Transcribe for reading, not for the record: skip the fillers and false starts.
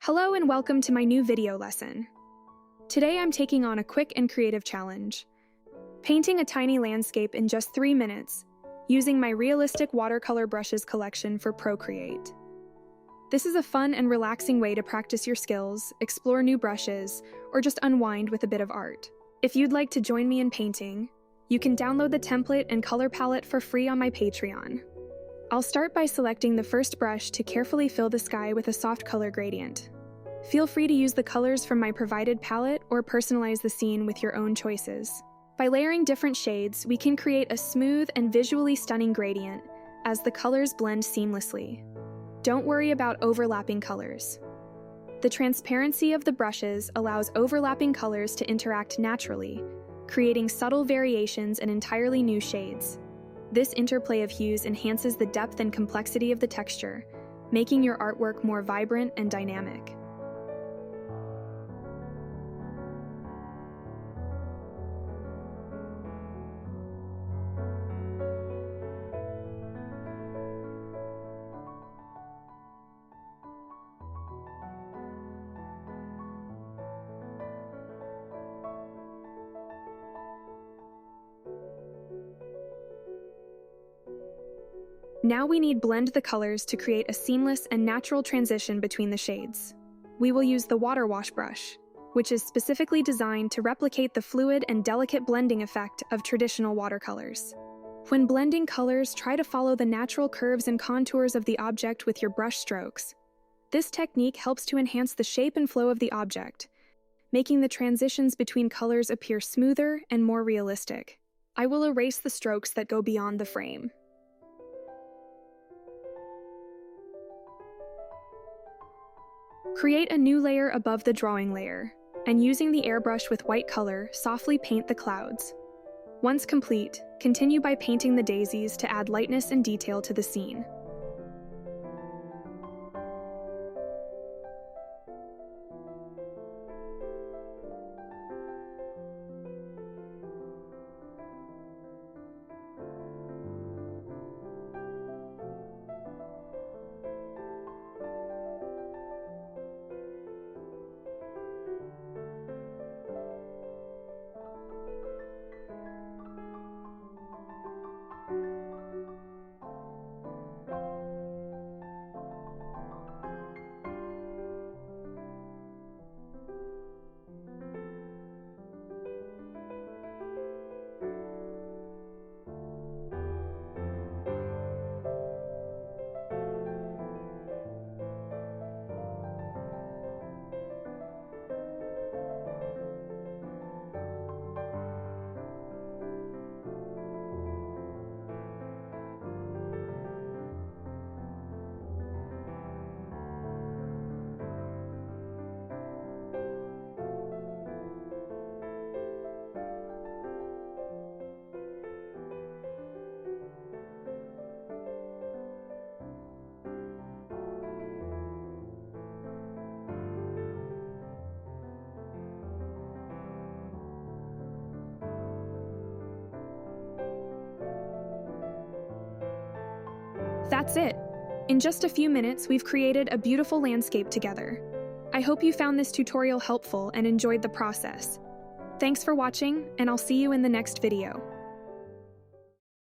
Hello and welcome to my new video lesson. Today I'm taking on a quick and creative challenge. Painting a tiny landscape in just 3 minutes, using my Realistic Watercolor Brushes collection for Procreate. This is a fun and relaxing way to practice your skills, explore new brushes, or just unwind with a bit of art. If you'd like to join me in painting, you can download the template and color palette for free on my Patreon. I'll start by selecting the first brush to carefully fill the sky with a soft color gradient. Feel free to use the colors from my provided palette or personalize the scene with your own choices. By layering different shades, we can create a smooth and visually stunning gradient as the colors blend seamlessly. Don't worry about overlapping colors. The transparency of the brushes allows overlapping colors to interact naturally, creating subtle variations and entirely new shades. This interplay of hues enhances the depth and complexity of the texture, making your artwork more vibrant and dynamic. Now we need to blend the colors to create a seamless and natural transition between the shades. We will use the water wash brush, which is specifically designed to replicate the fluid and delicate blending effect of traditional watercolors. When blending colors, try to follow the natural curves and contours of the object with your brush strokes. This technique helps to enhance the shape and flow of the object, making the transitions between colors appear smoother and more realistic. I will erase the strokes that go beyond the frame. Create a new layer above the drawing layer, and using the airbrush with white color, softly paint the clouds. Once complete, continue by painting the daisies to add lightness and detail to the scene. That's it! In just a few minutes, we've created a beautiful landscape together. I hope you found this tutorial helpful and enjoyed the process. Thanks for watching, and I'll see you in the next video.